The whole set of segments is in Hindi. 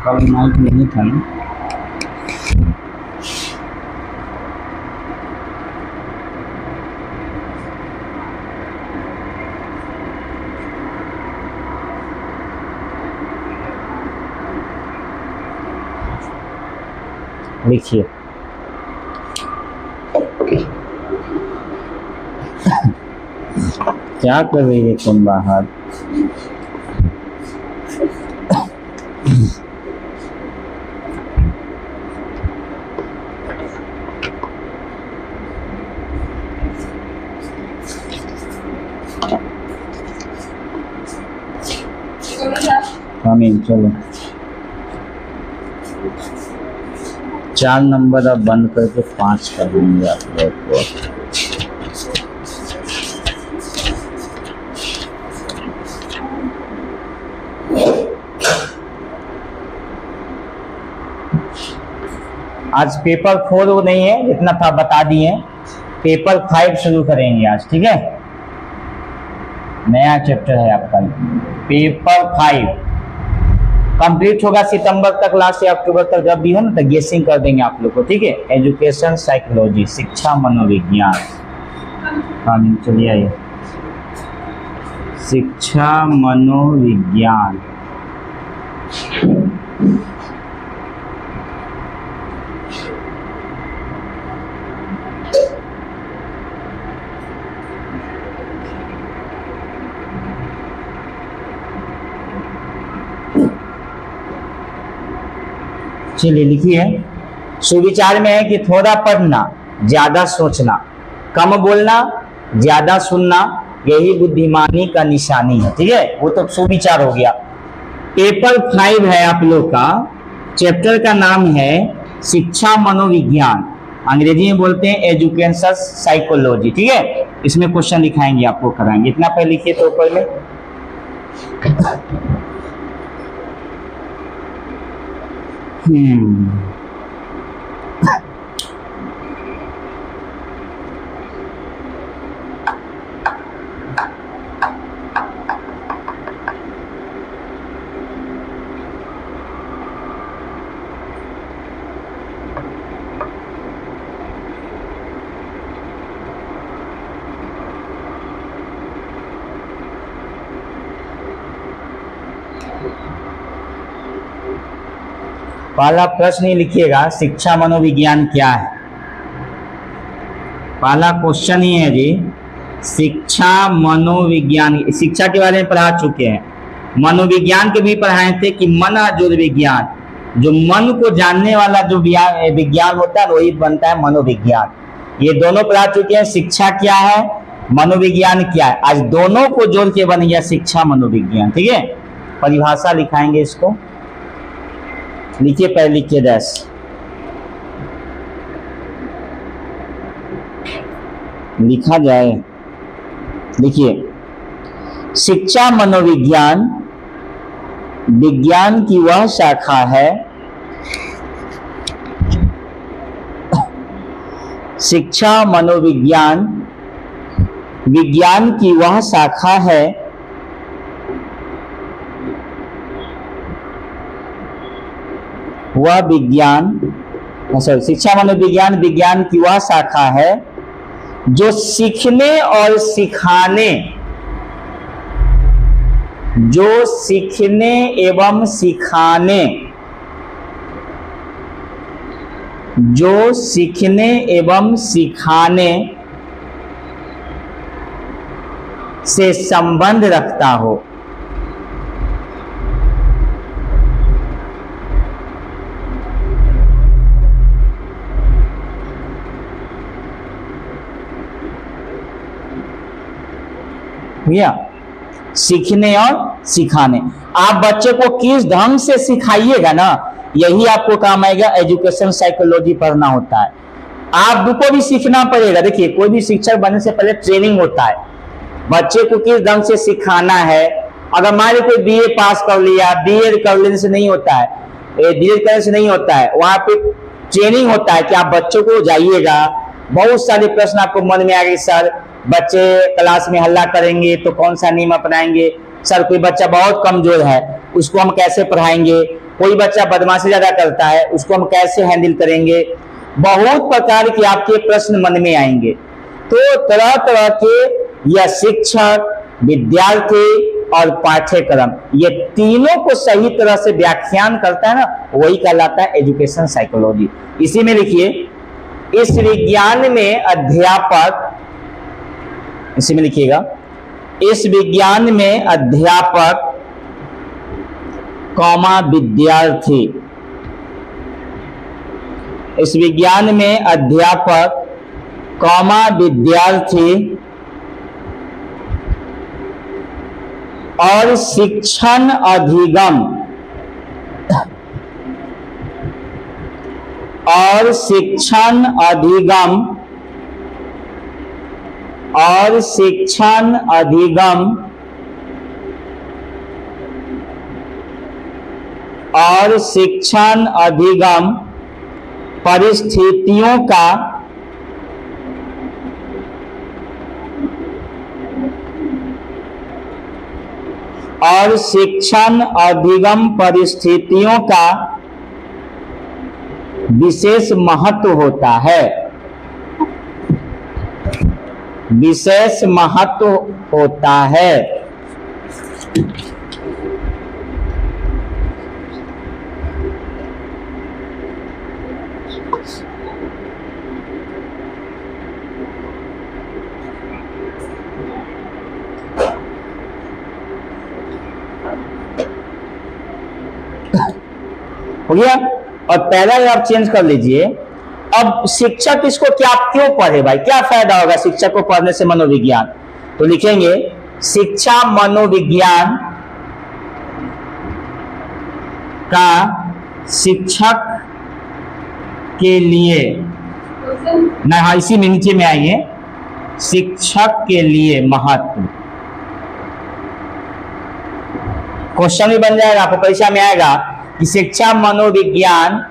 कल माइक नहीं था ना। लिखिए क्या कर रही है तुम बाहर? आमीन। चलो 4 नंबर अब बंद करके 5 कर देंगे आप लोग को। आज पेपर 4 वो नहीं है, जितना था बता दिए। पेपर 5 शुरू करेंगे आज, ठीक है। नया चैप्टर है आपका पेपर 5 कंप्लीट होगा सितंबर तक, लास्ट या अक्टूबर तक, जब भी हो ना तो गेसिंग कर देंगे आप लोग को, ठीक है। एजुकेशन साइकोलॉजी, शिक्षा मनोविज्ञान। हाँ चलिए आइए, शिक्षा मनोविज्ञान। चलिए लिखिए। सुविचार में है कि थोड़ा पढ़ना, ज्यादा सोचना, कम बोलना, ज्यादा सुनना, यही बुद्धिमानी का निशानी है, ठीक है। वो तो सुविचार हो गया। पेपर 5 है आप लोग का। चैप्टर का नाम है शिक्षा मनोविज्ञान, अंग्रेजी में बोलते हैं एजुकेशन साइकोलॉजी, ठीक है। इसमें क्वेश्चन लिखाएंगे, आपको कराएंगे। इतना पहले लिखिए तो ऊपर में। पहला प्रश्न ही लिखिएगा, शिक्षा मनोविज्ञान क्या है। पहला क्वेश्चन ही है जी, शिक्षा मनोविज्ञान। शिक्षा के बारे में पढ़ा चुके हैं, मनोविज्ञान के भी पढ़ाए थे कि मन जो विज्ञान, जो मन को जानने वाला जो विज्ञान होता है वही बनता है मनोविज्ञान। ये दोनों पढ़ा चुके हैं, शिक्षा क्या है, मनोविज्ञान क्या है। आज दोनों को जोड़ के बन गया शिक्षा मनोविज्ञान, ठीक है। परिभाषा लिखाएंगे इसको, लिखिए पहले लिखिए डैश। लिखा जाए, लिखिए। शिक्षा मनोविज्ञान विज्ञान की वह शाखा है, शिक्षा मनोविज्ञान विज्ञान की वह शाखा है वह विज्ञान, शिक्षा मनोविज्ञान विज्ञान की वह शाखा है जो सीखने और सिखाने, जो सीखने एवं सिखाने, जो सीखने एवं सिखाने से संबंध रखता हो। भैया सीखने और सिखाने, आप बच्चे को किस ढंग से सिखाइएगा ना, यही आपको काम आएगा। एजुकेशन साइकोलॉजी पढ़ना होता है, आपको भी सीखना पड़ेगा। देखिए कोई भी शिक्षक बनने से पहले ट्रेनिंग होता है, बच्चे को किस ढंग से सिखाना है। अगर मान लीजिए कोई बीए पास कर लिया, बीएड कर लेने से नहीं होता है, डिलीट करने से नहीं होता है, वहां पे ट्रेनिंग होता है कि आप बच्चों को जाइएगा, बहुत सारे प्रश्न आपको मन में आएंगे, सर बच्चे क्लास में हल्ला करेंगे तो कौन सा नियम अपनाएंगे, सर कोई बच्चा बहुत कमजोर है उसको हम कैसे पढ़ाएंगे, कोई बच्चा बदमाशी ज्यादा करता है उसको हम कैसे हैंडल करेंगे, बहुत प्रकार के आपके प्रश्न मन में आएंगे। तो तरह तरह के यह शिक्षक, विद्यार्थी और पाठ्यक्रम, ये तीनों को सही तरह से व्याख्यान करता है ना, वही कहलाता है एजुकेशन साइकोलॉजी। इसी में लिखिए, इस विज्ञान में अध्यापक, इसी में लिखिएगा, इस विज्ञान में अध्यापक कॉमा विद्यार्थी, इस विज्ञान में अध्यापक कॉमा विद्यार्थी और शिक्षण अधिगम और शिक्षण अधिगम और शिक्षण अधिगम और शिक्षण अधिगम परिस्थितियों का और शिक्षण अधिगम परिस्थितियों का विशेष महत्व होता है, विशेष महत्व होता है। हो गया। और पहला आप चेंज कर लीजिए। अब शिक्षक इसको क्या क्यों पढ़े भाई, क्या फायदा होगा शिक्षक को पढ़ने से मनोविज्ञान, तो लिखेंगे शिक्षा मनोविज्ञान का शिक्षक के लिए ना, हाँ इसी में नीचे में आइए, शिक्षक के लिए महत्व। क्वेश्चन भी बन जाएगा, आपको परीक्षा में आएगा कि शिक्षा मनोविज्ञान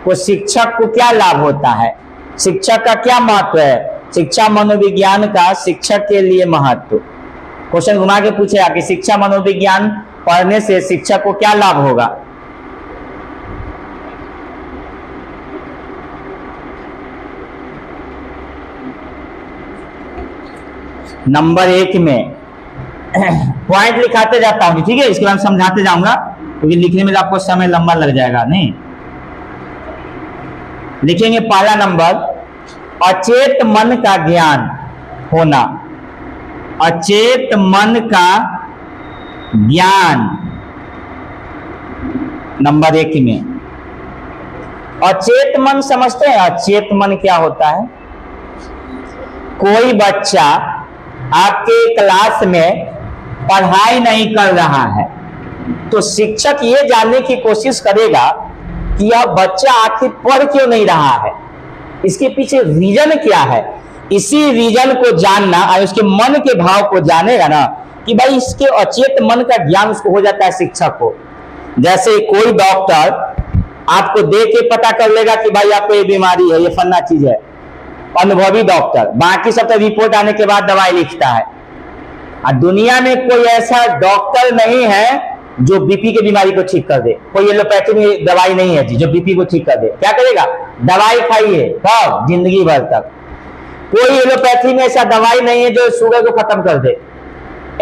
को शिक्षक को क्या लाभ होता है, शिक्षक का क्या महत्व है, शिक्षा मनोविज्ञान का शिक्षक के लिए महत्व। क्वेश्चन घुमा के पूछेगा कि शिक्षा मनोविज्ञान पढ़ने से शिक्षक को क्या लाभ होगा। नंबर 1 में पॉइंट लिखाते जाता हूं, ठीक है, इसके बाद समझाते जाऊंगा क्योंकि लिखने में आपको समय लंबा लग जाएगा। नहीं लिखेंगे पहला नंबर, अचेत मन का ज्ञान होना, अचेत मन का ज्ञान नंबर 1 में। अचेत मन समझते हैं, अचेत मन क्या होता है? कोई बच्चा आपके क्लास में पढ़ाई नहीं कर रहा है तो शिक्षक ये जानने की कोशिश करेगा कि यह बच्चा आखिर पढ़ क्यों नहीं रहा है, इसके पीछे रीजन क्या है। इसी रीजन को जानना और उसके मन के भाव को जानेगा ना कि भाई इसके अचेत मन का ज्ञान उसको हो जाता है शिक्षक को। जैसे कोई डॉक्टर आपको देख के पता कर लेगा कि भाई आपको ये बीमारी है, ये फन्ना चीज है, अनुभवी डॉक्टर, बाकी सब तो रिपोर्ट आने के बाद दवाई लिखता है। और दुनिया में कोई ऐसा डॉक्टर नहीं है जो बीपी की बीमारी को ठीक कर दे, कोई एलोपैथी में दवाई नहीं है जी जो बीपी को ठीक कर दे। क्या करेगा? दवाई खाइए, कब? जिंदगी भर तक। कोई एलोपैथी में ऐसा दवाई नहीं है जो शुगर को खत्म कर दे,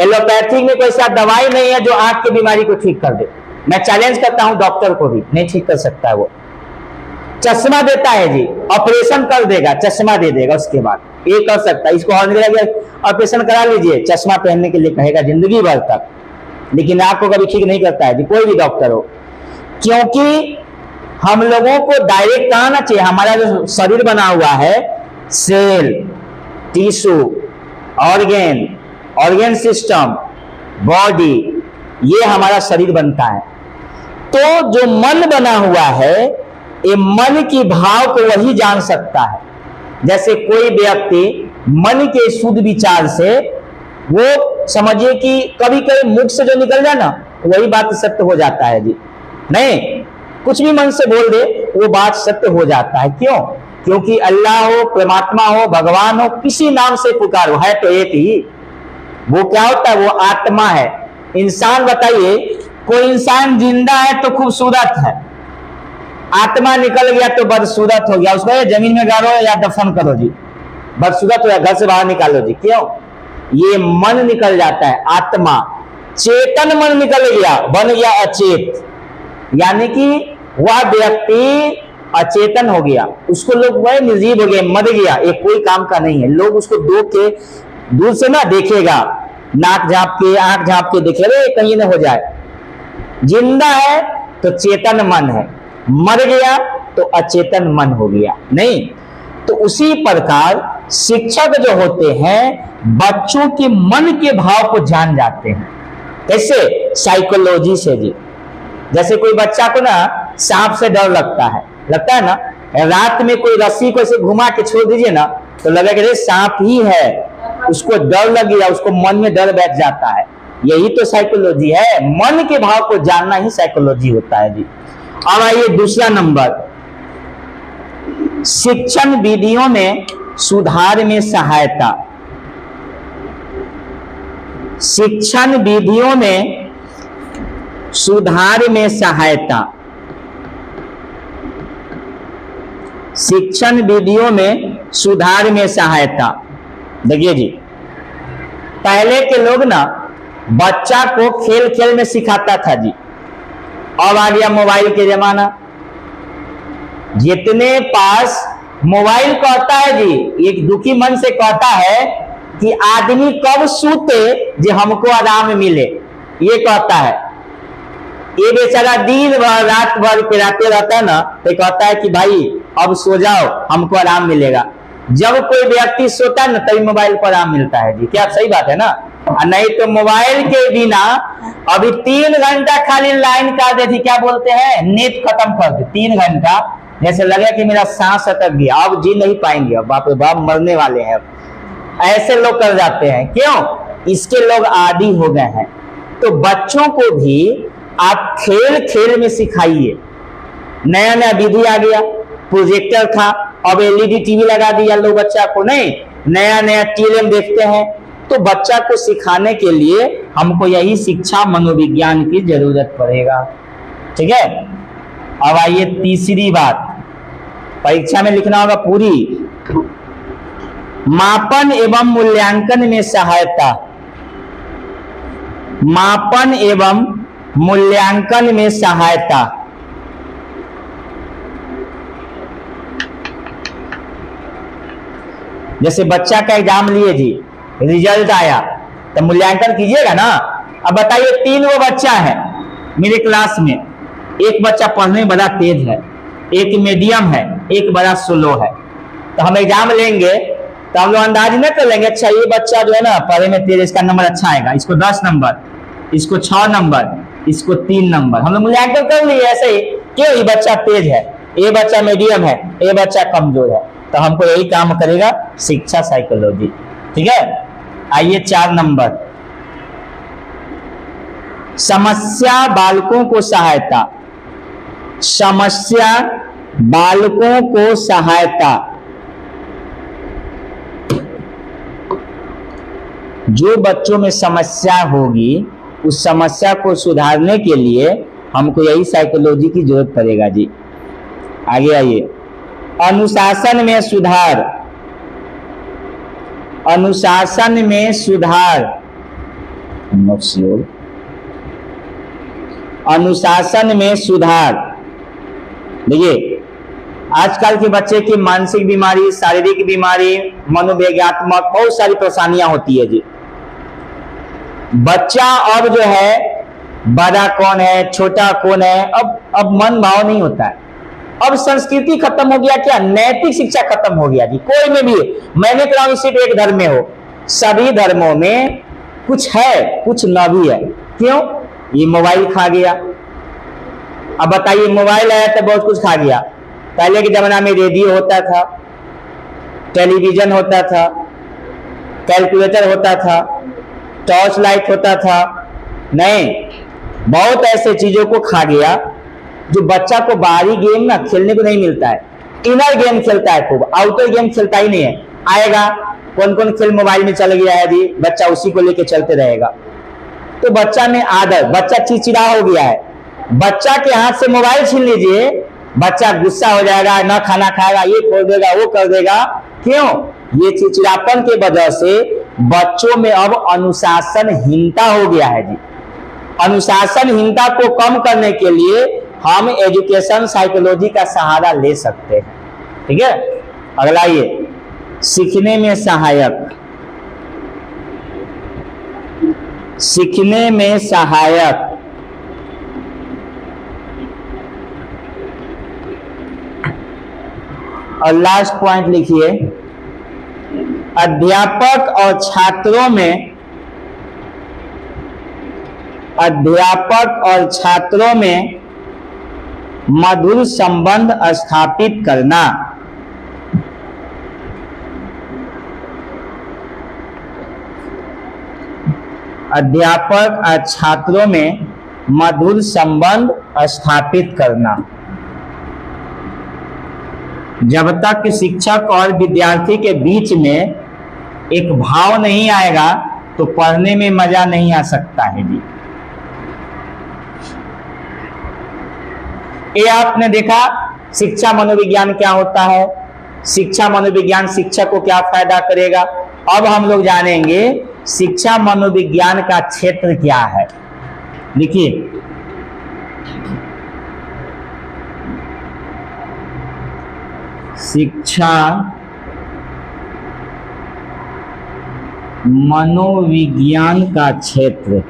एलोपैथी में कोई ऐसा दवाई नहीं है जो आंख की बीमारी को ठीक कर दे। मैं चैलेंज करता हूं डॉक्टर को भी, नहीं ठीक कर सकता है वो। चश्मा देता है जी, ऑपरेशन कर देगा, चश्मा दे देगा, उसके बाद ये कर सकता है। इसको ऑपरेशन करा लीजिए, चश्मा पहनने के लिए कहेगा जिंदगी भर तक, लेकिन आपको कभी ठीक नहीं करता है जी, कोई भी डॉक्टर हो। क्योंकि हम लोगों को डायरेक्ट कहा ना चाहिए, हमारा जो शरीर बना हुआ है, cell, tissue, organ system, body, ये हमारा शरीर बनता है। तो जो मन बना हुआ है, ये मन की भाव को वही जान सकता है। जैसे कोई व्यक्ति मन के शुद्ध विचार से, वो समझिए कि कभी कभी मुख से जो निकल जाए ना वही बात सत्य हो जाता है जी। नहीं, कुछ भी मन से बोल दे वो बात सत्य हो जाता है। क्यों? क्योंकि अल्लाह हो, परमात्मा हो, भगवान हो, किसी नाम से पुकारो, है तो एक ही। वो क्या होता है? वो आत्मा है। इंसान बताइए, कोई इंसान जिंदा है तो खूबसूरत है, आत्मा निकल गया तो बदसूरत हो गया, उसको जमीन में गाड़ो या दफन करो जी, बदसूरत हो गया, घर से बाहर निकालो जी। क्यों? ये मन निकल जाता है, आत्मा, चेतन मन निकल गया, बन गया अचेत, यानी कि वह व्यक्ति अचेतन हो गया, उसको लोग वह निर्जीव हो गया, मर गया, ये कोई काम का नहीं है। लोग उसको दूर से ना देखेगा, नाक झाँप के, आंख झाँप के देखेगा, कहीं ना हो जाए। जिंदा है तो चेतन मन है, मर गया तो अचेतन मन हो गया, नहीं। तो उसी प्रकार शिक्षक जो होते हैं बच्चों के मन के भाव को जान जाते हैं। कैसे? साइकोलॉजी से जी। जैसे कोई बच्चा को ना सांप से डर लगता है ना, रात में कोई रस्सी को ऐसे घुमा के छोड़ दीजिए ना तो लगेगा रे सांप ही है, उसको डर लग गया, उसको मन में डर बैठ जाता है। यही तो साइकोलॉजी है, मन के भाव को जानना ही साइकोलॉजी होता है जी। अब आइए दूसरा नंबर, शिक्षण विधियों में सुधार में सहायता। शिक्षण विधियों में सुधार में सहायता। शिक्षण विधियों में सुधार में सहायता। देखिए जी, पहले के लोग ना बच्चा को खेल खेल में सिखाता था जी। अब आ गया मोबाइल के जमाना, जितने पास मोबाइल कहता है जी, एक दुखी मन से कहता है कि आदमी कब सूते जे हमको आराम मिले, ये कहता है। ये बेचारा दिन भर रात भर पिराते रहता है ना, तो कहता है कि भाई अब सो जाओ, हमको आराम मिलेगा। जब कोई व्यक्ति सोता है ना तभी मोबाइल पर आराम मिलता है जी। क्या सही बात है ना? नहीं तो मोबाइल के बिना अभी 3 घंटा खाली लाइन काट देती, क्या बोलते हैं, नेट खत्म कर दे 3 घंटा, जैसे लगे कि मेरा सांस अटक गया, अब जी नहीं पाएंगे, अब बाप रे बाप मरने वाले हैं। ऐसे लोग कर जाते हैं। क्यों? इसके लोग आदी हो गए हैं। तो बच्चों को भी आप खेल खेल में सिखाइए। नया नया विधि आ गया, प्रोजेक्टर था, अब एलईडी टीवी लगा दिया लोग बच्चा को, नहीं, नया नया टीएलएम देखते हैं। तो बच्चा को सिखाने के लिए हमको यही शिक्षा मनोविज्ञान की जरूरत पड़ेगा। ठीक है? अब आइए तीसरी बात, परीक्षा में लिखना होगा पूरी, मापन एवं मूल्यांकन में सहायता। मापन एवं मूल्यांकन में सहायता। जैसे बच्चा का एग्जाम लिए जी, रिजल्ट आया तो मूल्यांकन कीजिएगा ना। अब बताइए 3 वो बच्चा है मेरे क्लास में, एक बच्चा पढ़ने में बड़ा तेज है, एक मीडियम है, एक बड़ा स्लो है। तो हम एग्जाम लेंगे तो हम लोग अंदाज नहीं कर लेंगे, अच्छा ये बच्चा जो है ना पढ़ने में तेज, इसका नंबर अच्छा आएगा, इसको 10 नंबर, इसको 6 नंबर, इसको 3 नंबर। हम लोग मूल्यांकन कर लिए ऐसे ही, क्यों? ये बच्चा तेज है, ये बच्चा मीडियम है, ये बच्चा कमजोर है। तो हमको यही काम करेगा शिक्षा साइकोलॉजी। ठीक है? आइए 4 नंबर, समस्या बालकों को सहायता। समस्या बालकों को सहायता। जो बच्चों में समस्या होगी उस समस्या को सुधारने के लिए हमको यही साइकोलॉजी की जरूरत पड़ेगा जी। आगे आइए, अनुशासन में सुधार। अनुशासन में सुधार। अनुशासन में सुधार। देखिए आजकल के बच्चे की मानसिक बीमारी, शारीरिक बीमारी, मनोवैज्ञात्मक बहुत सारी परेशानियां होती है जी। बच्चा अब जो है बड़ा कौन है छोटा कौन है, अब मन भाव नहीं होता है। अब संस्कृति खत्म हो गया, क्या नैतिक शिक्षा खत्म हो गया जी। कोई में भी, मैंने कहा सिर्फ एक धर्म में हो, सभी धर्मों में कुछ है कुछ न भी है। क्यों? ये मोबाइल खा गया। अब बताइए मोबाइल आया तो बहुत कुछ खा गया। पहले के जमाना में रेडियो होता था, टेलीविजन होता था, कैलकुलेटर होता था, टॉर्च लाइट होता था, नहीं बहुत ऐसे चीजों को खा गया। जो बच्चा को बाहरी गेम ना खेलने को नहीं मिलता है, इनर गेम खेलता है खूब, आउटर गेम खेलता ही नहीं है। आएगा कौन कौन खेल मोबाइल में चल गया है जी, बच्चा उसी को लेके चलते रहेगा। तो बच्चा में आदत, बच्चा चिड़चिड़ा हो गया है, बच्चा के हाथ से मोबाइल छीन लीजिए, बच्चा गुस्सा हो जाएगा, ना खाना खाएगा, ये खोल देगा, वो कर देगा। क्यों? ये चिड़चिड़ापन के वजह से बच्चों में अब अनुशासनहीनता हो गया है जी। अनुशासनहीनता को कम करने के लिए हम एजुकेशन साइकोलॉजी का सहारा ले सकते हैं। ठीक है, अगला ये सीखने में सहायक, सीखने में सहायक और लास्ट पॉइंट लिखिए, अध्यापक और छात्रों में, अध्यापक और छात्रों में मधुर संबंध स्थापित करना। अध्यापक और छात्रों में मधुर संबंध स्थापित करना। जब तक शिक्षक और विद्यार्थी के बीच में एक भाव नहीं आएगा तो पढ़ने में मजा नहीं आ सकता है जी। ये आपने देखा शिक्षा मनोविज्ञान क्या होता है, शिक्षा मनोविज्ञान शिक्षक को क्या फायदा करेगा। अब हम लोग जानेंगे शिक्षा मनोविज्ञान का क्षेत्र क्या है। देखिए, शिक्षा मनोविज्ञान का क्षेत्र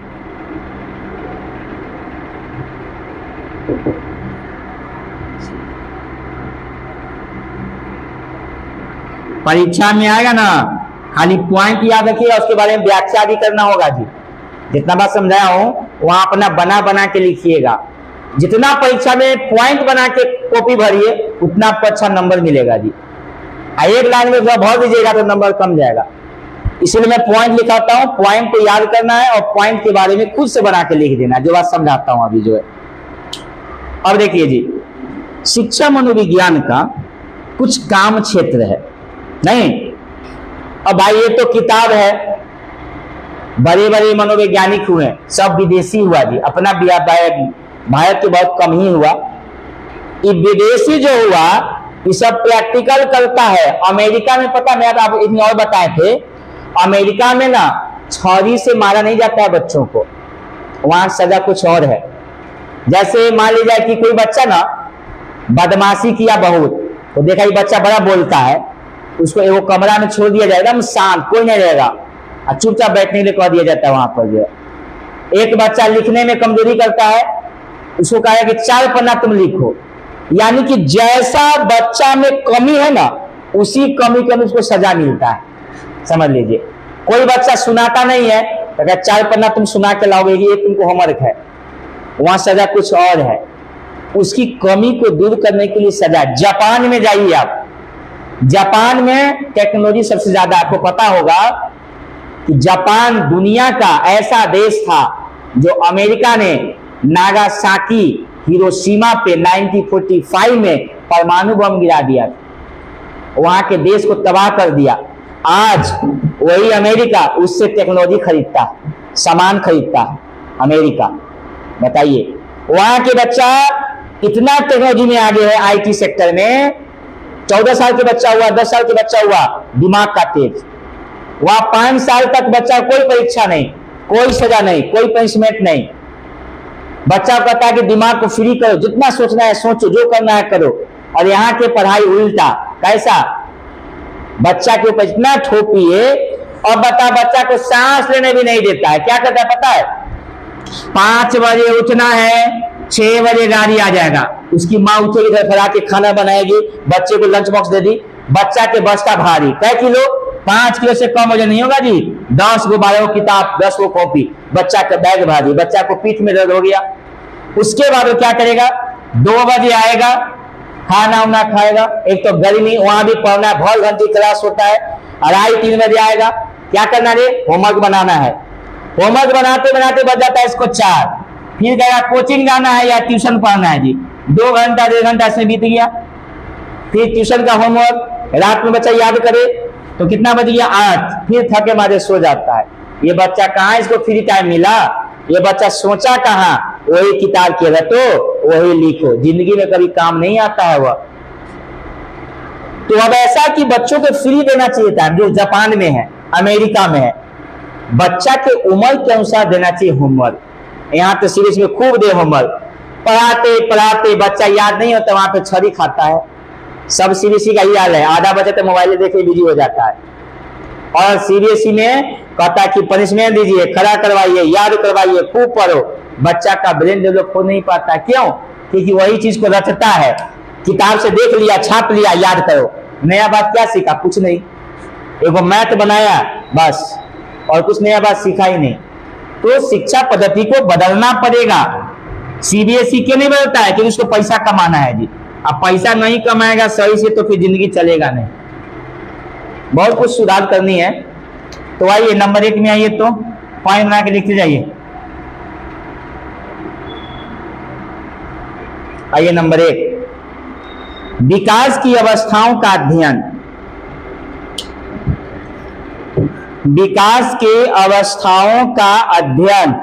परीक्षा में आएगा ना, खाली पॉइंट याद रखिएगा, उसके बारे में व्याख्या भी करना होगा जी। जितना बात समझाया हूं वहां अपना बना बना के लिखिएगा। जितना परीक्षा में पॉइंट बना के कॉपी भरिए उतना आपको अच्छा नंबर मिलेगा जी। एक लाइन में भर दीजिएगा तो नंबर कम जाएगा। इसलिए मैं पॉइंट लिखाता हूं, पॉइंट को याद करना है और पॉइंट के बारे में खुद से बना के लिख देना, जो बात समझाता हूं अभी जो है। अब देखिए जी, शिक्षा मनोविज्ञान का कुछ काम क्षेत्र है नहीं। अब भाई ये तो किताब है, बड़े बड़े मनोवैज्ञानिक हुए, सब विदेशी हुआ जी, अपना भारत के बहुत कम ही हुआ। ये विदेशी जो हुआ ये सब प्रैक्टिकल करता है। अमेरिका में पता मैं आप इतनी और बताए थे, अमेरिका में ना छुरी से मारा नहीं जाता है बच्चों को, वहां सजा कुछ और है। जैसे मान लीजिए कि कोई बच्चा ना बदमाशी किया बहुत, तो देखा ये बच्चा बड़ा बोलता है, उसको एक कमरा में छोड़ दिया जाएगा, एकदम शांत, कोई नहीं रहेगा, और चुपचाप बैठने के लिए कह दिया जाता है वहां पर जो है। एक बच्चा लिखने में कमजोरी करता है, उसको कहा कि 4 पन्ना तुम लिखो। यानी कि जैसा बच्चा में कमी है ना, उसी कमी के उसको सजा मिलता है। समझ लीजिए, कोई बच्चा सुनाता नहीं है तो अगर 4 पन्ना तुम सुना के लाओगे, ये तुमको होमवर्क है, वहां सजा कुछ और है। उसकी कमी को दूर करने के लिए सजा। जापान में जाइए आप, जापान में टेक्नोलॉजी सबसे ज्यादा, आपको पता होगा कि जापान दुनिया का ऐसा देश था जो अमेरिका ने नागासाकी हिरोशिमा पे 1945 में परमाणु बम गिरा दिया, वहां के देश को तबाह कर दिया। आज वही अमेरिका उससे टेक्नोलॉजी खरीदता, सामान खरीदता है अमेरिका। बताइए, वहां के बच्चा इतना टेक्नोलॉजी में आगे है, आईटी सेक्टर में। 14 साल के बच्चा हुआ, 10 साल के बच्चा हुआ, दिमाग का तेज। वहां 5 साल तक बच्चा कोई परीक्षा नहीं, कोई सजा नहीं, कोई पनिशमेंट नहीं। बच्चा कहता है कि दिमाग को फ्री करो, जितना सोचना है सोचो, जो करना है करो। और यहाँ के पढ़ाई उल्टा, कैसा? बच्चा के ऊपर इतना ठोपिए और बच्चा को सांस लेने भी नहीं देता है। क्या करता है पता है? 5 बजे उठना है, 6 बजे गाड़ी आ जाएगा, उसकी माँ उठेगी, घर पर आके खाना बनाएगी, बच्चे को लंच बॉक्स दे दी। बच्चा के बस्ता भारी, कै किलो? 5 किलो से कम वजन नहीं होगा जी। 10 गो 12 गो किताब, 10 गो कॉपी, बच्चा का बैग भारी, बच्चा को पीठ में दर्द हो गया। उसके बाद वो क्या करेगा? 2 बजे आएगा, खाना उना खाएगा। एक तो गर्मी, वहां भी पढ़ना है, भर घंटी क्लास होता है। 2:30-3 बजे आएगा, क्या करना रे? होमवर्क बनाना है। होमवर्क बनाते बनाते बच जाता है इसको 4। फिर कहेगा कोचिंग जाना है या ट्यूशन पढ़ना है जी। 2 घंटा 1.5 घंटा इसमें बीत गया। फिर ट्यूशन का होमवर्क रात में बच्चा याद करे तो कितना बज गया 8, फिर थके मारे सो जाता है। ये बच्चा कहाँ इसको फ्री टाइम मिला, ये बच्चा सोचा कहाँ, वही किताब के रटो वही लिखो, जिंदगी में कभी काम नहीं आता है वह। तो अब ऐसा कि बच्चों को फ्री देना चाहिए था, जो जापान में है अमेरिका में है, बच्चा के उम्र के अनुसार देना चाहिए होमवर्क। यहाँ तो सीरीज में खूब दे होमवर्क, पढ़ाते पढ़ाते बच्चा याद नहीं होता, वहां पे छड़ी खाता है। सब सीबीएसई का ही हाल है, आधा बच्चा तो मोबाइल देखे बिजी हो जाता है। और सीबीएसई में कहता है कि पनिशमेंट दीजिए, खड़ा करवाइए, याद करवाइए, खूब पढ़ो। बच्चा का ब्रेन डेवलप हो नहीं पाता, क्यों? क्योंकि वही चीज को रटता है, किताब से देख लिया, छाप लिया, याद करो। नया बात क्या सीखा? कुछ नहीं। एगो मैथ बनाया बस, और कुछ नया बात सीखा ही नहीं। तो शिक्षा पद्धति को बदलना पड़ेगा। सीबीएसई क्यों नहीं बदलता है? क्योंकि उसको पैसा कमाना है जी। अब पैसा नहीं कमाएगा सही से तो फिर जिंदगी चलेगा नहीं। बहुत कुछ सुधार करनी है। तो आइए नंबर 1 में आइए, तो पॉइंट बना के लिखते जाइए। आइए नंबर 1, विकास की अवस्थाओं का अध्ययन। विकास के अवस्थाओं का अध्ययन।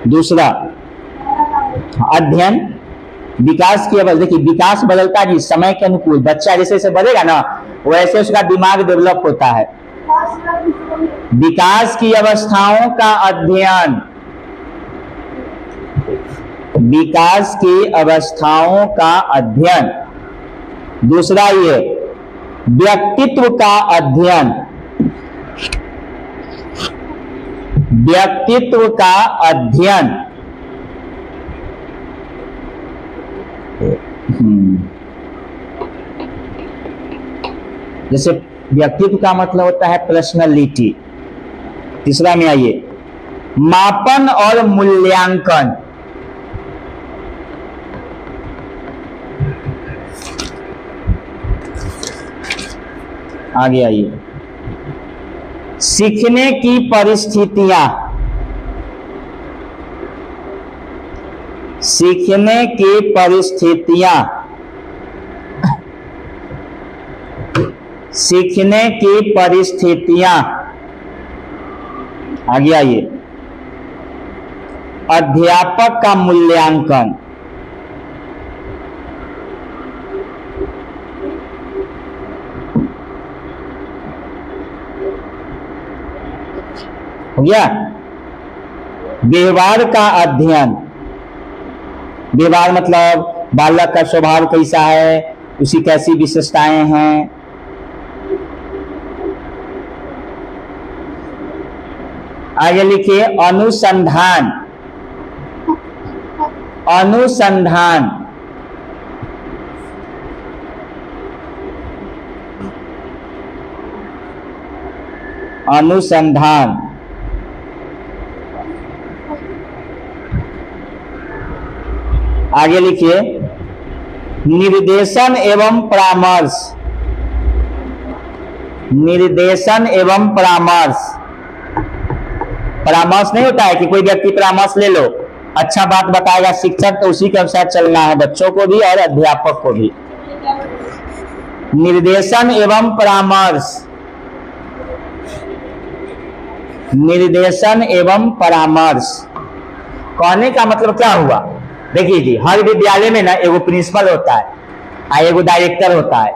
दूसरा अध्ययन विकास की अवस्था। देखिए विकास बदलता है जी समय के अनुकूल। बच्चा जैसे जैसे बढ़ेगा ना वैसे उसका दिमाग डेवलप होता है। विकास की अवस्थाओं का अध्ययन, विकास की अवस्थाओं का अध्ययन। दूसरा ये व्यक्तित्व का अध्ययन, व्यक्तित्व का अध्ययन। जैसे व्यक्तित्व का मतलब होता है पर्सनालिटी। तीसरा में आइए मापन और मूल्यांकन। आगे आइए सीखने की परिस्थितियां, सीखने की परिस्थितियां, सीखने की परिस्थितियां। आगे आइए अध्यापक का मूल्यांकन। हो गया। व्यवहार का अध्ययन। व्यवहार मतलब बालक का स्वभाव कैसा है, उसकी कैसी विशेषताएं हैं। आगे लिखिए अनुसंधान। अनुसंधान, अनुसंधान। आगे लिखिए निर्देशन एवं परामर्श। निर्देशन एवं परामर्श। परामर्श नहीं होता है कि कोई व्यक्ति परामर्श ले लो, अच्छा बात बताएगा शिक्षक, तो उसी के अनुसार चलना है बच्चों को भी और अध्यापक को भी। निर्देशन एवं परामर्श, निर्देशन एवं परामर्श। कहने का मतलब क्या हुआ? देखिए जी हर विद्यालय में ना एगो प्रिंसिपल होता है और एगो डायरेक्टर होता है।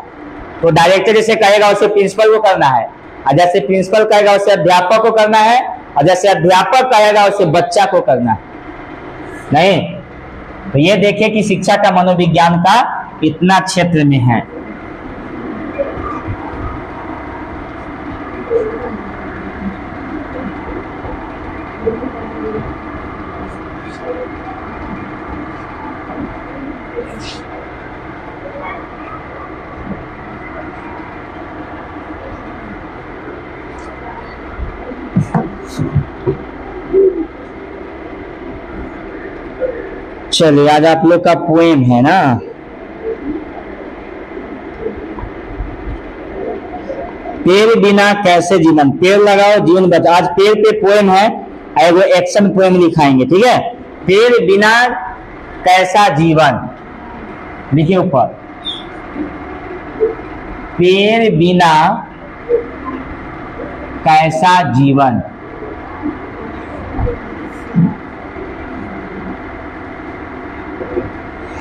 तो डायरेक्टर जैसे कहेगा उसे प्रिंसिपल को करना है, और जैसे प्रिंसिपल कहेगा उसे अध्यापक को करना है, और जैसे अध्यापक कहेगा उसे बच्चा को करना है। नहीं तो ये देखिए कि शिक्षा का मनोविज्ञान का इतना क्षेत्र में है। चलिए आज आप लोग का पोएम है ना, पेड़ बिना कैसे जीवन, पेड़ लगाओ जीवन बचाओ। आज पेड़ पे पोएम है, वो एक्शन पोएम लिखाएंगे, ठीक है। पेड़ बिना कैसा जीवन, लिखिए ऊपर, पेड़ बिना कैसा जीवन।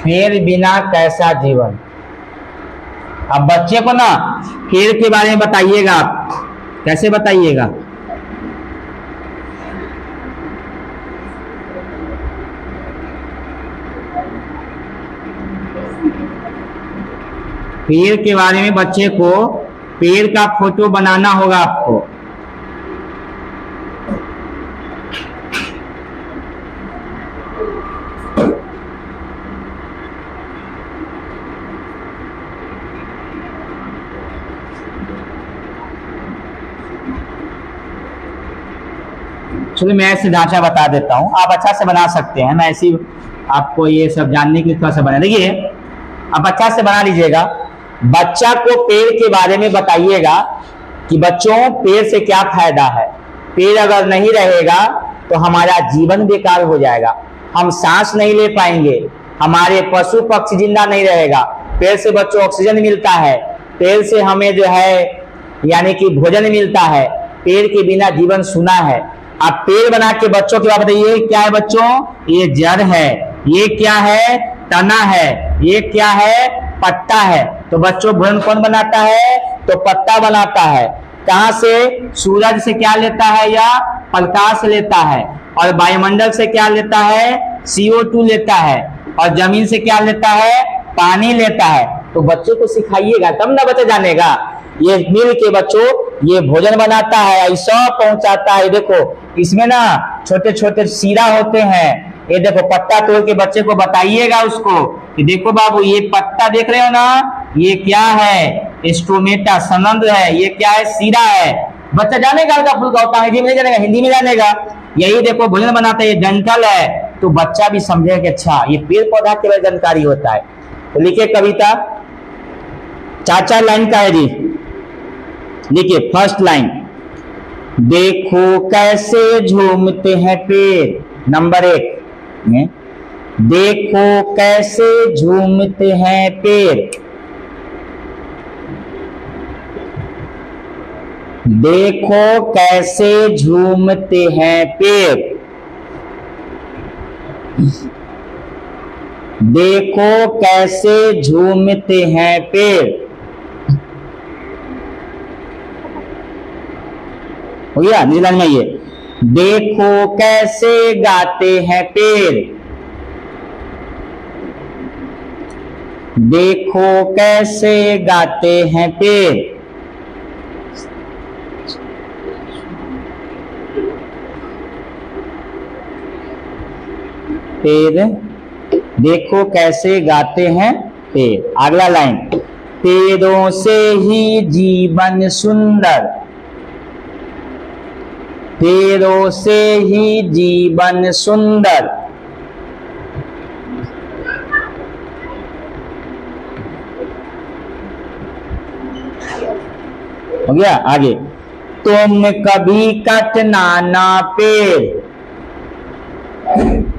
पेड़ बिना कैसा जीवन। अब बच्चे को ना पेड़ के बारे में बताइएगा, आप कैसे बताइएगा? पेड़ के बारे में बच्चे को पेड़ का फोटो बनाना होगा आपको। चलिए मैं ऐसे ढांचा बता देता हूँ, आप अच्छा से बना सकते हैं। मैं ऐसी आपको ये सब जानने के लिए थोड़ा सा बना, देखिए आप अच्छा से बना लीजिएगा। बच्चा को पेड़ के बारे में बताइएगा कि बच्चों पेड़ से क्या फायदा है। पेड़ अगर नहीं रहेगा तो हमारा जीवन बेकार हो जाएगा, हम सांस नहीं ले पाएंगे, हमारे पशु पक्षी जिंदा नहीं रहेगा। पेड़ से बच्चों ऑक्सीजन मिलता है, पेड़ से हमें जो है यानी कि भोजन मिलता है। पेड़ के बिना जीवन सूना है। आप पेड़ बना के बच्चों के बात बताइए, क्या है बच्चों? ये जड़ है, ये क्या है? तना है, ये क्या है? पत्ता है। तो बच्चों भोजन कौन बनाता है? तो पत्ता बनाता है। कहां से? सूरज से क्या लेता है? या प्रकाश लेता है। और वायुमंडल से क्या लेता है? CO2 लेता है। और जमीन से क्या लेता है? पानी लेता है। तो बच्चों को सिखाइएगा तब ना बच्चा जानेगा। ये मिल के बच्चों ये भोजन बनाता है, ऐसा पहुंचाता है। देखो इसमें ना छोटे छोटे सीरा होते हैं। ये देखो पत्ता तोड़ के बच्चे को बताइएगा उसको कि देखो बाबू ये पत्ता देख रहे हो ना, ये क्या है? स्टोमेटा, सनंद है। ये क्या है? सीरा है। बच्चा जानेगा हल्का फुल्का होता है, हिंदी में नहीं जानेगा, हिंदी में जानेगा। यही देखो भोजन बनाता है, ये डंठल है। तो बच्चा भी समझेगा कि अच्छा ये पेड़ पौधा के बारे में जानकारी होता है। तो लिखिए कविता, 4-4 लाइन का है जी। देखिए फर्स्ट लाइन, देखो कैसे झूमते हैं पेड़। नंबर 1 में देखो कैसे झूमते हैं पेड़, देखो कैसे झूमते हैं पेड़, देखो कैसे झूमते हैं पेड़। हो गया? नीचे लाइन में ये देखो कैसे गाते हैं पेड़, देखो कैसे गाते हैं पेड़। पेड़ देखो कैसे गाते हैं पेड़। अगला लाइन, पेड़ों से ही जीवन सुंदर, पेड़ों से ही जीवन सुंदर। हो गया? आगे, तुम कभी कटना ना पेड़,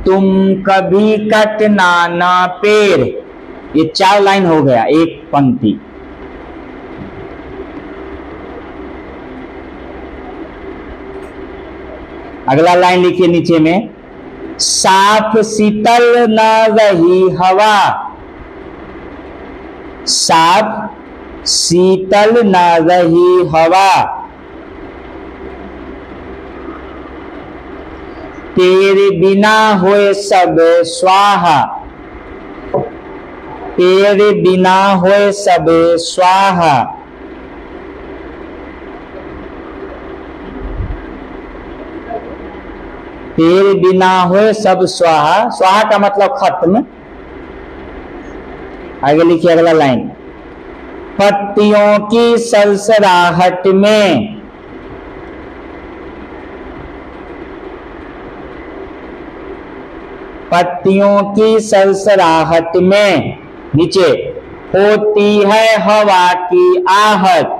तुम कभी कटना ना पेड़। ये 4 लाइन हो गया, एक पंक्ति। अगला लाइन लिखिए नीचे में, साफ शीतल न रही हवा, साफ शीतल न रही हवा। तेरे बिना होए सब स्वाहा, तेरे बिना होए सब स्वाहा। तेरे बिना होए सब स्वाहा। स्वाहा का मतलब खत्म। आगे लिखिए अगला लाइन, पत्तियों की सरसराहट में, पत्तियों की सरसराहट में। नीचे, होती है हवा की आहट,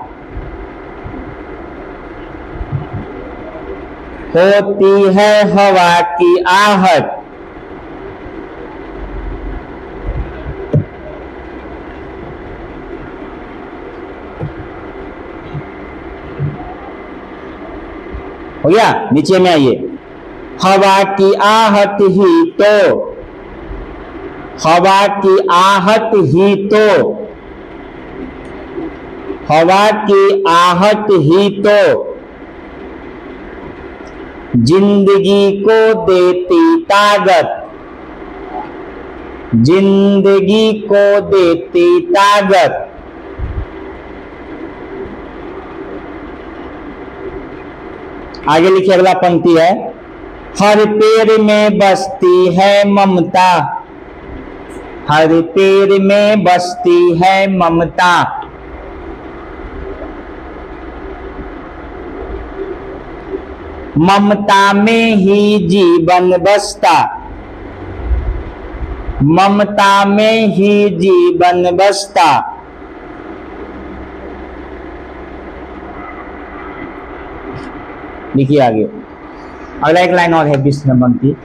होती है हवा की आहट। हो गया, नीचे में आइए। हवा की आहट ही तो, हवा की आहट ही तो, हवा की आहट ही तो जिंदगी को देती ताकत, जिंदगी को देती ताकत। आगे लिखिए, अगला पंक्ति है, हर पेड़ में बसती है ममता, हर पेड़ में बसती है ममता। ममता में ही जीवन बसता, ममता में ही जीवन बसता। लिखिए आगे, अगला एक लाइन और है 20 नंबर की।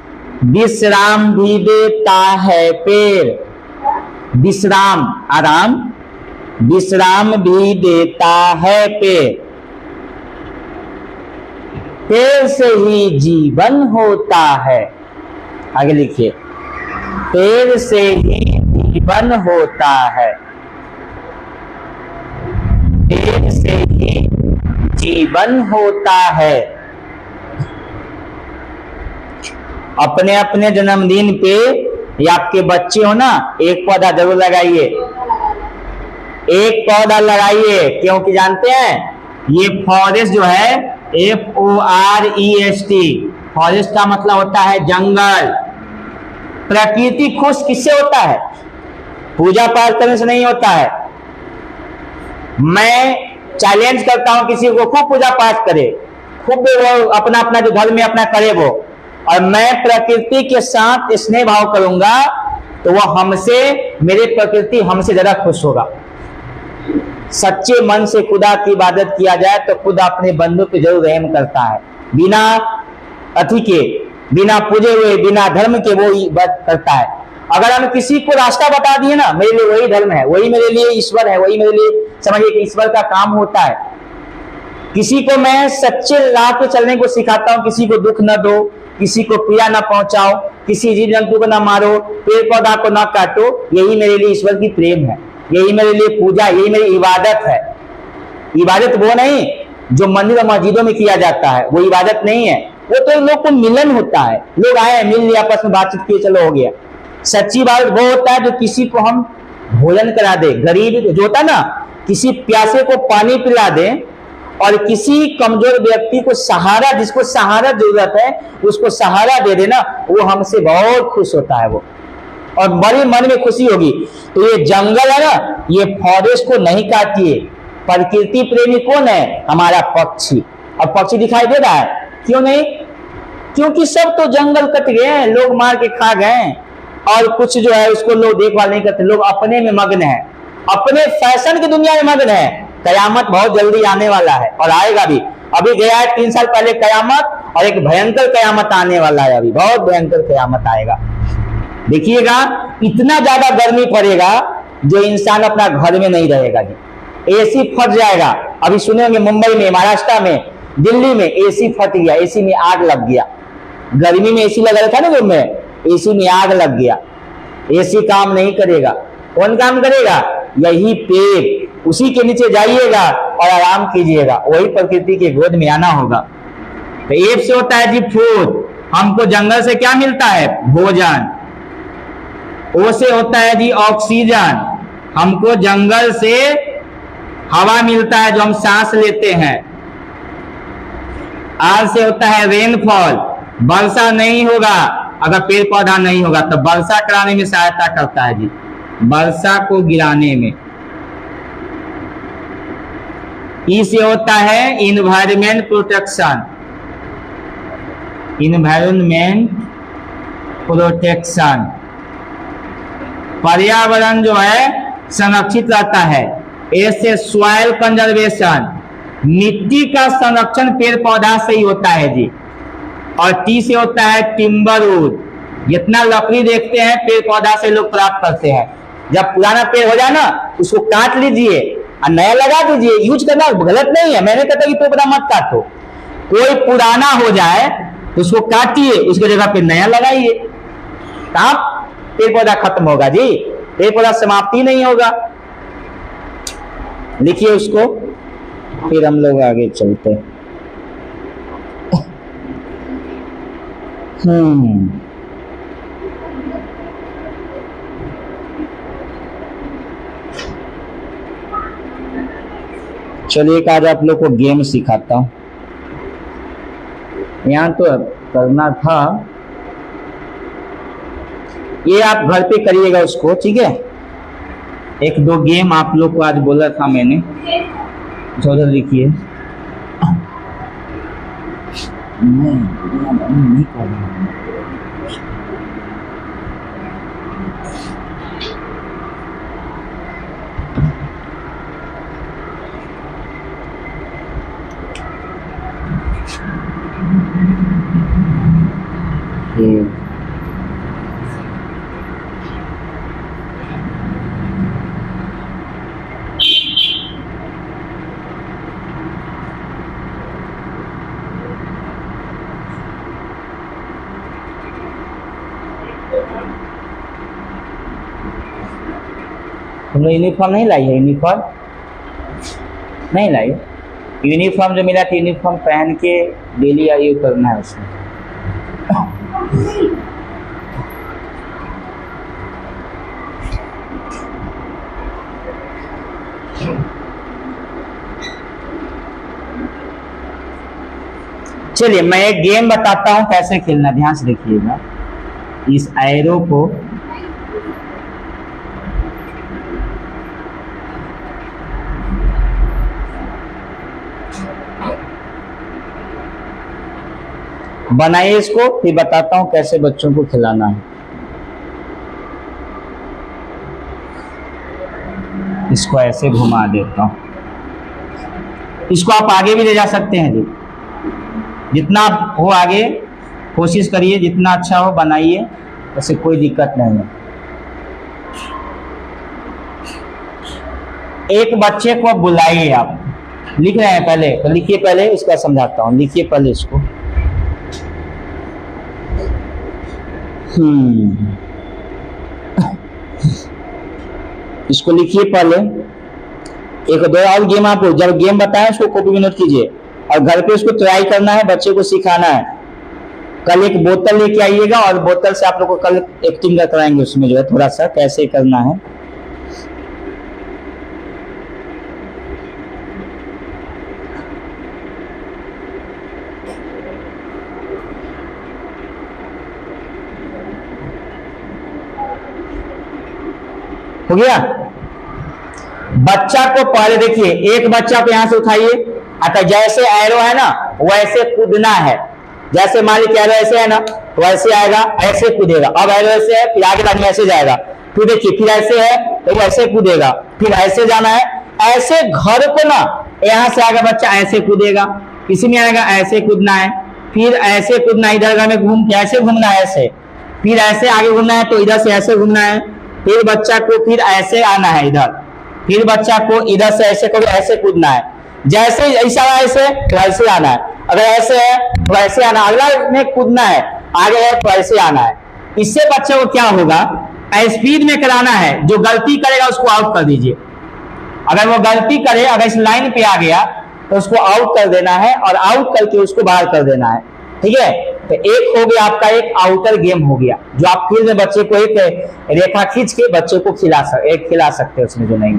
विश्राम भी देता है पेड़, विश्राम आराम, विश्राम भी देता है पेड़, पेड़ से ही जीवन होता है। आगे लिखिए, पेड़ से ही जीवन होता है, पेड़ से ही जीवन होता है। अपने अपने जन्मदिन पे या आपके बच्चे हो ना, एक पौधा जरूर लगाइए, एक पौधा लगाइए, क्योंकि जानते हैं ये फॉरेस्ट जो है FOREST, फॉरेस्ट का मतलब होता है जंगल। प्रकृति खुश किससे होता है? पूजा पाठ करने से नहीं होता है। मैं चैलेंज करता हूं किसी को खूब पूजा पाठ करे, खूब वो अपना अपना जो धर्म में अपना करे वो, और मैं प्रकृति के साथ स्नेह भाव करूंगा तो वह हमसे, मेरे प्रकृति हमसे ज्यादा खुश होगा। सच्चे मन से खुदा की इबादत किया जाए तो खुदा अपने बंदों पे जरूर रहम करता है। बिना अति के, बिना पूजे हुए, बिना धर्म के वो इबादत करता है। अगर हम किसी को रास्ता बता दिए ना, मेरे लिए वही धर्म है, वही मेरे लिए ईश्वर है, वही मेरे लिए समझिए कि ईश्वर का काम होता है। किसी को मैं सच्चे राह पे चलने को सिखाता हूँ, किसी को दुख न दो, किसी को पीड़ा न पहुंचाओ, किसी जीव जंतु को न मारो, पेड़ पौधा को न काटो, यही मेरे लिए ईश्वर की प्रेम है, यही मेरे लिए पूजा, यही मेरी इबादत है। इबादत वो नहीं जो मंदिर और मस्जिदों में किया जाता है, वो इबादत नहीं है। वो तो लोग को मिलन होता है, लोग आए मिल लिया, आपस में बातचीत किए, चलो हो गया। सच्ची इबादत वो होता है जो किसी को हम भोजन करा दे, गरीब जो होता है ना, किसी प्यासे को पानी पिला दे, और किसी कमजोर व्यक्ति को सहारा, जिसको सहारा जरूरत है उसको सहारा दे देना, वो हमसे बहुत खुश होता है वो, और बड़ी मन में खुशी होगी। तो ये जंगल है ना, ये फॉरेस्ट को नहीं काटिए। प्रकृति प्रेमी कौन है? हमारा पक्षी। अब पक्षी दिखाई दे रहा है, क्यों नहीं? क्योंकि सब तो जंगल कट गए हैं, लोग मार के खा गए, और कुछ जो है उसको लोग देखभाल नहीं करते, लोग अपने में मग्न है, अपने फैशन की दुनिया में मग्न है। कयामत बहुत जल्दी आने वाला है और आएगा भी। अभी गया है 3 साल पहले कयामत, और एक भयंकर कयामत आने वाला है, अभी बहुत भयंकर कयामत आएगा। देखिएगा, इतना ज्यादा गर्मी पड़ेगा जो इंसान अपना घर में नहीं रहेगा जी। एसी फट जाएगा। अभी सुनेंगे मुंबई में, महाराष्ट्र में, दिल्ली में एसी फट गया, एसी में आग लग गया। गर्मी में एसी लगा था ना रूम में, एसी में आग लग गया। एसी काम नहीं करेगा, कौन काम करेगा? यही पेड़, उसी के नीचे जाइएगा और आराम कीजिएगा, वही प्रकृति के गोद में आना होगा। तो एफ से होता है जी फूड, हमको जंगल से क्या मिलता है? भोजन। ओ से होता है जी ऑक्सीजन, हमको जंगल से हवा मिलता है जो हम सांस लेते हैं। आर से होता है रेनफॉल, वर्षा नहीं होगा अगर पेड़ पौधा नहीं होगा, तो वर्षा कराने में सहायता करता है जी, वर्षा को गिराने में। ई से होता है इन्वायरमेंट प्रोटेक्शन, इन्वायरमेंट प्रोटेक्शन, पर्यावरण जो है संरक्षित रहता है। ए से सॉइल कंजर्वेशन, मिट्टी का संरक्षण पेड़ पौधा से ही होता है जी। और टी से होता है टिम्बरवुड। जितना लकड़ी देखते हैं पेड़ पौधा से लोग प्राप्त करते हैं। जब पुराना पेड़ हो जाए ना उसको काट लीजिए और नया लगा दीजिए। यूज करना गलत नहीं है, मैंने कहता कि पेड़ पौधा मत काटो। कोई पुराना हो जाए तो उसको काटिए, उसके जगह पे नया लगाइए। कहाँ पेड़ पौधा खत्म होगा जी? पेड़ पौधा समाप्ति नहीं होगा। लिखिए उसको, फिर हम लोग आगे चलते हैं। चलिए एक आज आप लोग को गेम सिखाता हूं। यहाँ तो करना था, ये आप घर पे करिएगा उसको, ठीक है? एक दो गेम आप लोग को आज बोला था मैंने, उधर लिखिए। नहीं कर रहा। तुम लोग यूनिफॉर्म नहीं लाई है? यूनिफॉर्म नहीं लाई? यूनिफॉर्म जो मिला था यूनिफॉर्म पहन के डेली आयु करना है उसमें। चलिए मैं एक गेम बताता हूं कैसे खेलना, ध्यान से देखिएगा। इस एरो को बनाइए, इसको फिर बताता हूं कैसे बच्चों को खिलाना है। इसको ऐसे घुमा देता हूं। इसको आप आगे भी ले जा सकते हैं जी, जितना हो आगे कोशिश करिए, जितना अच्छा हो बनाइए, ऐसे कोई दिक्कत नहीं है। एक बच्चे को बुलाइए, आप लिख रहे हैं पहले तो लिखिए, पहले इसका समझाता हूं, लिखिए पहले इसको। इसको लिखिए पहले। एक दो और गेम आप जब गेम बताएं उसको कॉपी में नोट कीजिए और घर पे उसको ट्राई करना है, बच्चे को सिखाना है। कल एक बोतल लेके आइएगा और बोतल से आप लोग को कल एक्टिंग कराएंगे, उसमें जो है थोड़ा सा कैसे करना है। हो गया? बच्चा को पहले देखिए, एक बच्चा को यहां से उठाइए, अतः जैसे एरो है ना वैसे कूदना है। जैसे मान लीजिए एरो ऐसे है ना तो वैसे आएगा, ऐसे कूदेगा। अब एरो ऐसे है, फिर आगे बाद में ऐसे जाएगा, फिर देखिए फिर ऐसे है तो ऐसे कूदेगा, फिर ऐसे जाना है। ऐसे घर को ना यहां से आएगा बच्चा ऐसे कूदेगा, इसी में आएगा ऐसे कूदना है, फिर ऐसे कूदना है, इधर में घूम के ऐसे घूमना है, ऐसे फिर ऐसे आगे घूमना है तो इधर से ऐसे घूमना है, फिर बच्चा को फिर ऐसे आना है इधर, फिर बच्चा को इधर से ऐसे करो, ऐसे कूदना है। जैसे ऐसा ऐसे तो ऐसे आना है, अगर ऐसे है तो ऐसे आना, अगला में कूदना है, आगे है तो ऐसे आना है। इससे बच्चे को क्या होगा, स्पीड में कराना है। जो गलती करेगा उसको आउट कर दीजिए। अगर वो गलती करे, अगर इस लाइन पे आ गया तो उसको आउट कर देना है और आउट करके उसको बाहर कर देना है, ठीक है? तो एक हो गया आपका, एक आउटर गेम हो गया, जो आप फील्ड में बच्चे को एक रेखा खींच के बच्चे को खिला सकते हैं उसमें जो नहीं।